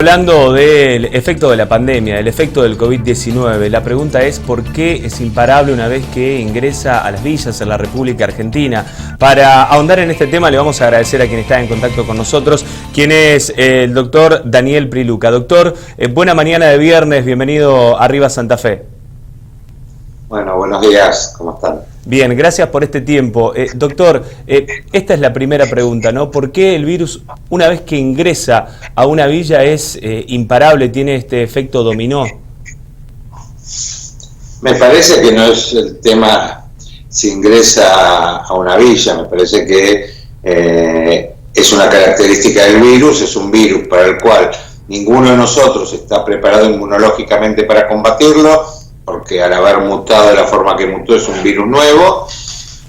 Hablando del efecto de la pandemia, del efecto del COVID-19, la pregunta es ¿por qué es imparable una vez que ingresa a las villas en la República Argentina? Para ahondar en este tema le vamos a agradecer a quien está en contacto con nosotros, quien es el doctor Daniel Priluca. Doctor, buena mañana de viernes, bienvenido a Arriba Santa Fe. Bueno, buenos días, ¿cómo están? Bien, gracias por este tiempo. Doctor, esta es la primera pregunta, ¿no? ¿Por qué el virus, una vez que ingresa a una villa, es imparable, tiene este efecto dominó? Me parece que no es el tema si ingresa a una villa, me parece que es una característica del virus, es un virus para el cual ninguno de nosotros está preparado inmunológicamente para combatirlo, porque al haber mutado de la forma que mutó es un virus nuevo,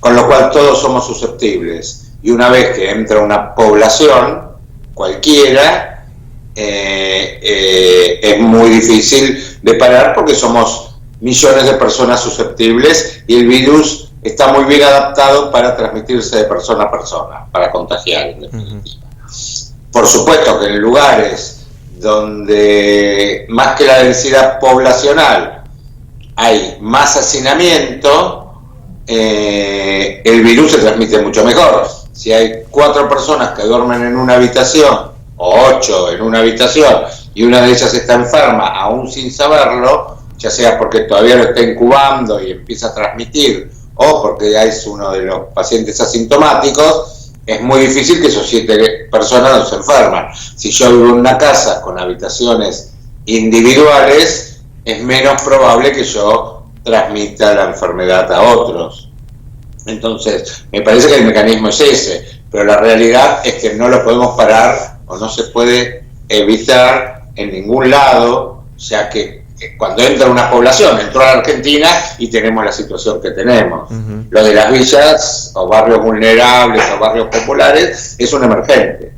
con lo cual todos somos susceptibles. Y una vez que entra una población, cualquiera, es muy difícil de parar porque somos millones de personas susceptibles y el virus está muy bien adaptado para transmitirse de persona a persona, para contagiar en definitiva. Por supuesto que en lugares donde más que la densidad poblacional hay más hacinamiento, el virus se transmite mucho mejor. Si hay 4 personas que duermen en una habitación, o 8 en una habitación, y una de ellas está enferma, aún sin saberlo, ya sea porque todavía lo está incubando y empieza a transmitir, o porque ya es uno de los pacientes asintomáticos, es muy difícil que esos 7 personas no se enferman. Si yo vivo en una casa con habitaciones individuales, es menos probable que yo transmita la enfermedad a otros. Entonces, me parece que el mecanismo es ese, pero la realidad es que no lo podemos parar o no se puede evitar en ningún lado, ya que cuando entra una población, entró a la Argentina y tenemos la situación que tenemos. Lo de las villas o barrios vulnerables o barrios populares es un emergente.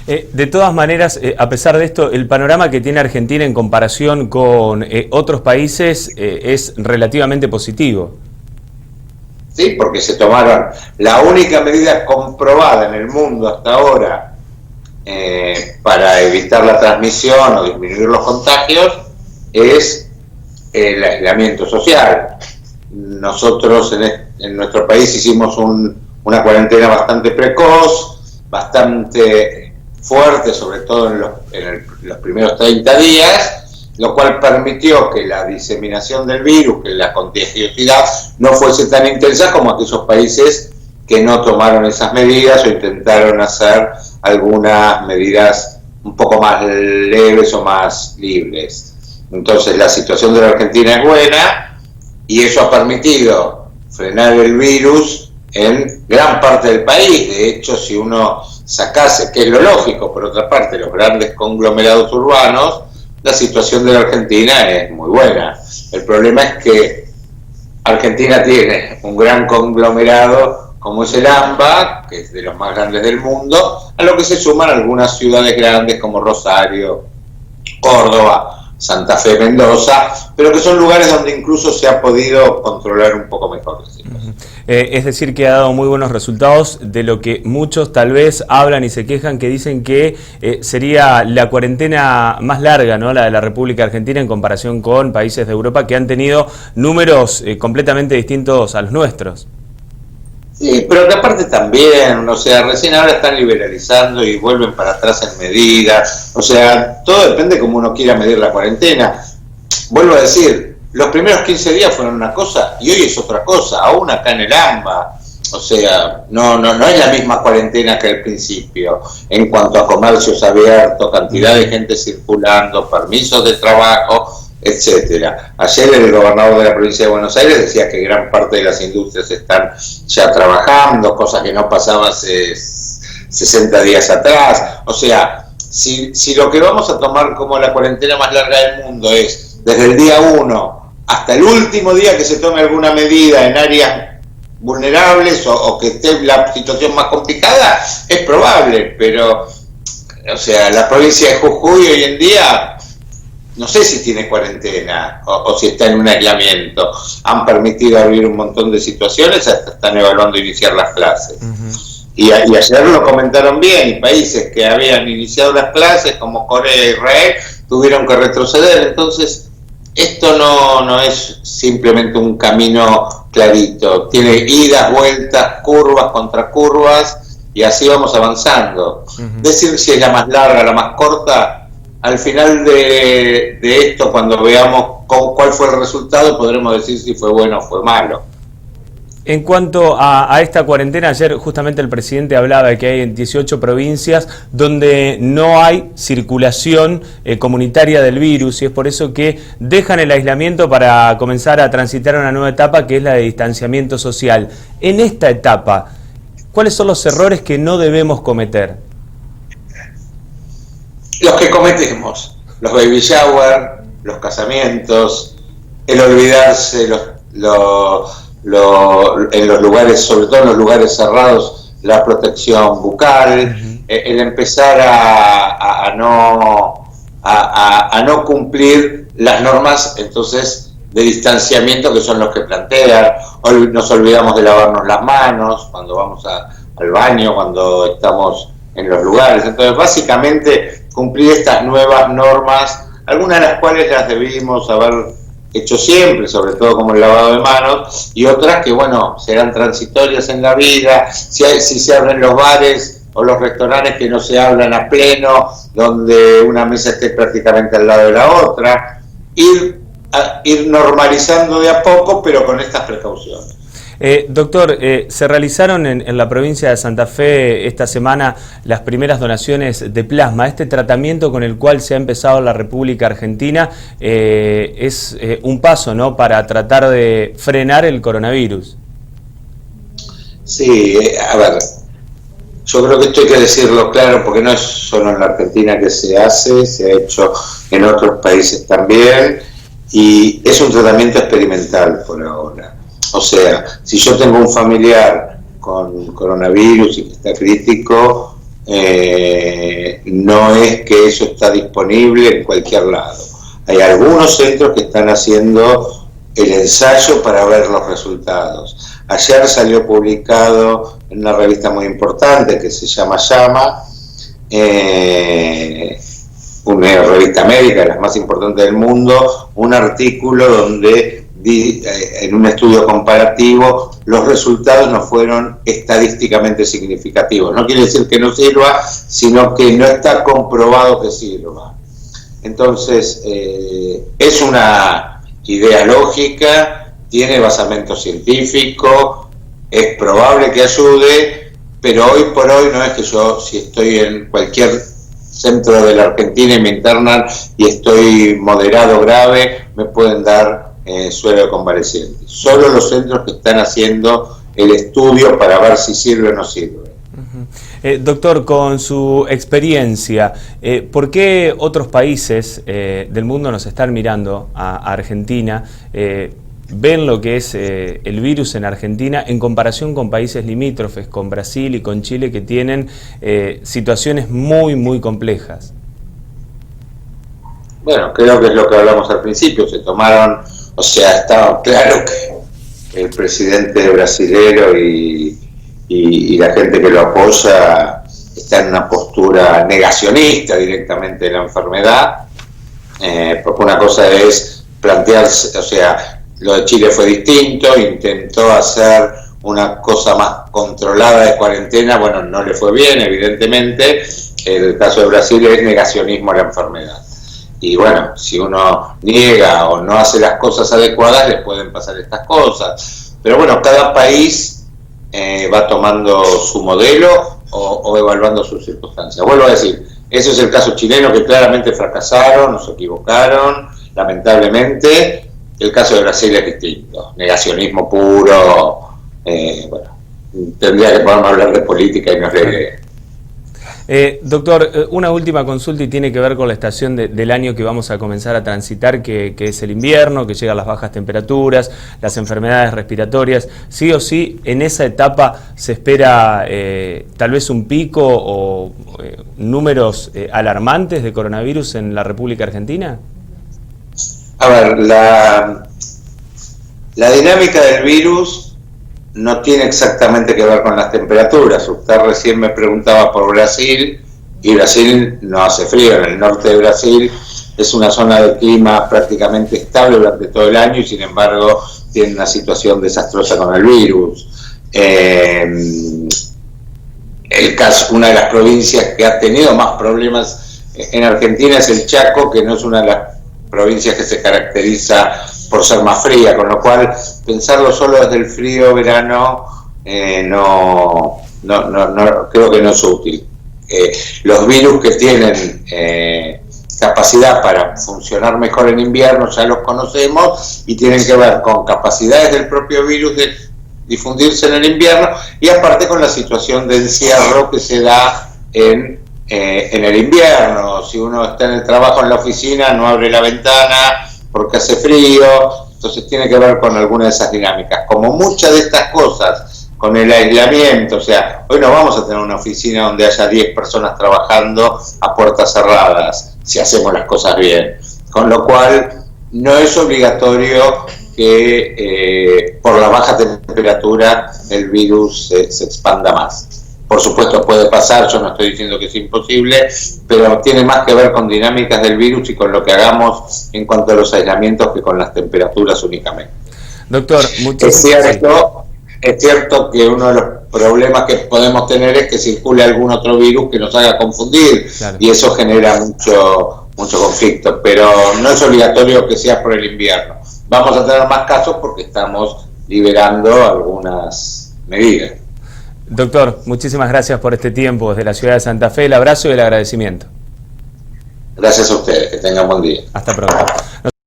De todas maneras, a pesar de esto, el panorama que tiene Argentina en comparación con otros países es relativamente positivo. Sí, porque se tomaron la única medida comprobada en el mundo hasta ahora para evitar la transmisión o disminuir los contagios es el aislamiento social. Nosotros en nuestro país hicimos una cuarentena bastante precoz, bastante fuerte, sobre todo en los primeros 30 días, lo cual permitió que la diseminación del virus, que la contagiosidad no fuese tan intensa como aquellos países que no tomaron esas medidas o intentaron hacer algunas medidas un poco más leves o más libres. Entonces la situación de la Argentina es buena y eso ha permitido frenar el virus en gran parte del país. De hecho, si uno sacase, que es lo lógico, por otra parte, los grandes conglomerados urbanos, la situación de la Argentina es muy buena. El problema es que Argentina tiene un gran conglomerado como es el AMBA, que es de los más grandes del mundo, a lo que se suman algunas ciudades grandes como Rosario, Córdoba, Santa Fe, Mendoza, pero que son lugares donde incluso se ha podido controlar un poco mejor la situación. Es decir, que ha dado muy buenos resultados, de lo que muchos tal vez hablan y se quejan, que dicen que sería la cuarentena más larga, ¿no?, la de la República Argentina en comparación con países de Europa que han tenido números completamente distintos a los nuestros. Sí, pero que aparte también, o sea, recién ahora están liberalizando y vuelven para atrás en medidas, o sea, todo depende de cómo uno quiera medir la cuarentena. Vuelvo a decir, los primeros 15 días fueron una cosa y hoy es otra cosa, aún acá en el AMBA, o sea, no es la misma cuarentena que al principio, en cuanto a comercios abiertos, cantidad de gente circulando, permisos de trabajo, etcétera. Ayer el gobernador de la provincia de Buenos Aires decía que gran parte de las industrias están ya trabajando, cosas que no pasaban hace 60 días atrás. O sea, si lo que vamos a tomar como la cuarentena más larga del mundo es desde el día 1 hasta el último día que se tome alguna medida en áreas vulnerables o que esté la situación más complicada, es probable, pero, o sea, la provincia de Jujuy hoy en día no sé si tiene cuarentena o si está en un aislamiento. Han permitido abrir un montón de situaciones, hasta están evaluando iniciar las clases. Y ayer lo comentaron bien, y países que habían iniciado las clases, como Corea e Israel, tuvieron que retroceder. Entonces, esto no es simplemente un camino clarito, tiene idas, vueltas, curvas contra curvas, y así vamos avanzando. Decir si es la más larga, la más corta, al final de esto, cuando veamos cuál fue el resultado, podremos decir si fue bueno o fue malo. En cuanto a esta cuarentena, ayer justamente el presidente hablaba de que hay 18 provincias donde no hay circulación comunitaria del virus, y es por eso que dejan el aislamiento para comenzar a transitar a una nueva etapa, que es la de distanciamiento social. En esta etapa, ¿cuáles son los errores que no debemos cometer? Los que cometemos, los baby shower, los casamientos, el olvidarse, en los lugares, sobre todo en los lugares cerrados, la protección bucal, el empezar a no cumplir las normas, entonces, de distanciamiento, que son los que plantean. Hoy nos olvidamos de lavarnos las manos cuando vamos al baño, cuando estamos en los lugares. Entonces, básicamente, cumplir estas nuevas normas, algunas de las cuales las debimos haber hecho siempre, sobre todo como el lavado de manos, y otras que, bueno, serán transitorias en la vida. Si se abren los bares o los restaurantes, que no se hablan a pleno, donde una mesa esté prácticamente al lado de la otra, ir normalizando de a poco, pero con estas precauciones. Doctor, se realizaron en la provincia de Santa Fe esta semana las primeras donaciones de plasma. Este tratamiento con el cual se ha empezado la República Argentina es un paso, ¿no?, para tratar de frenar el coronavirus. Sí, a ver, yo creo que esto hay que decirlo claro, porque no es solo en la Argentina que se hace, se ha hecho en otros países también, y es un tratamiento experimental por ahora. O sea, si yo tengo un familiar con coronavirus y que está crítico, no es que eso está disponible en cualquier lado. Hay algunos centros que están haciendo el ensayo para ver los resultados. Ayer salió publicado en una revista muy importante que se llama Llama, una revista médica, de las más importantes del mundo, un artículo donde en un estudio comparativo los resultados no fueron estadísticamente significativos. No quiere decir que no sirva, sino que no está comprobado que sirva. Entonces, es una idea lógica, tiene basamento científico, es probable que ayude, pero hoy por hoy no es que yo, si estoy en cualquier centro de la Argentina y me internan y estoy moderado grave, me pueden dar suero de convaleciente. Solo los centros que están haciendo el estudio para ver si sirve o no sirve. Doctor, con su experiencia, ¿por qué otros países del mundo nos están mirando a Argentina? ¿Ven lo que es el virus en Argentina en comparación con países limítrofes, con Brasil y con Chile, que tienen situaciones muy, muy complejas? Bueno, creo que es lo que hablamos al principio, se tomaron, o sea, estaba claro que el presidente brasilero y la gente que lo apoya está en una postura negacionista directamente de la enfermedad, porque una cosa es plantearse, o sea, lo de Chile fue distinto, intentó hacer una cosa más controlada de cuarentena, bueno, no le fue bien, evidentemente. El caso de Brasil es negacionismo a la enfermedad. Y bueno, si uno niega o no hace las cosas adecuadas, le pueden pasar estas cosas. Pero bueno, cada país va tomando su modelo o evaluando sus circunstancias. Vuelvo a decir, ese es el caso chileno, que claramente fracasaron, nos equivocaron, lamentablemente. El caso de Brasil es distinto, negacionismo puro. Bueno, tendría que podernos hablar de política y no de... Doctor, una última consulta y tiene que ver con la estación del año que vamos a comenzar a transitar, que es el invierno, que llegan las bajas temperaturas, las enfermedades respiratorias. Sí o sí, en esa etapa se espera tal vez un pico o números alarmantes de coronavirus en la República Argentina. A ver, la dinámica del virus no tiene exactamente que ver con las temperaturas. Usted recién me preguntaba por Brasil, y Brasil no hace frío. En el norte de Brasil es una zona de clima prácticamente estable durante todo el año y sin embargo tiene una situación desastrosa con el virus. Una de las provincias que ha tenido más problemas en Argentina es el Chaco, que no es una de las provincias que se caracteriza por ser más fría, con lo cual pensarlo solo desde el frío verano no creo que no es útil. Los virus que tienen capacidad para funcionar mejor en invierno ya los conocemos y tienen que ver con capacidades del propio virus de difundirse en el invierno y aparte con la situación de encierro que se da en el invierno. Si uno está en el trabajo en la oficina no abre la ventana porque hace frío, entonces tiene que ver con alguna de esas dinámicas. Como muchas de estas cosas, con el aislamiento, o sea, hoy no vamos a tener una oficina donde haya 10 personas trabajando a puertas cerradas, si hacemos las cosas bien. Con lo cual, no es obligatorio que por la baja temperatura el virus se expanda más. Por supuesto puede pasar, yo no estoy diciendo que es imposible, pero tiene más que ver con dinámicas del virus y con lo que hagamos en cuanto a los aislamientos que con las temperaturas únicamente. Doctor, es cierto que uno de los problemas que podemos tener es que circule algún otro virus que nos haga confundir, claro, y eso genera mucho conflicto, pero no es obligatorio que sea por el invierno. Vamos a tener más casos porque estamos liberando algunas medidas. Doctor, muchísimas gracias por este tiempo desde la ciudad de Santa Fe. El abrazo y el agradecimiento. Gracias a ustedes, que tengan buen día. Hasta pronto.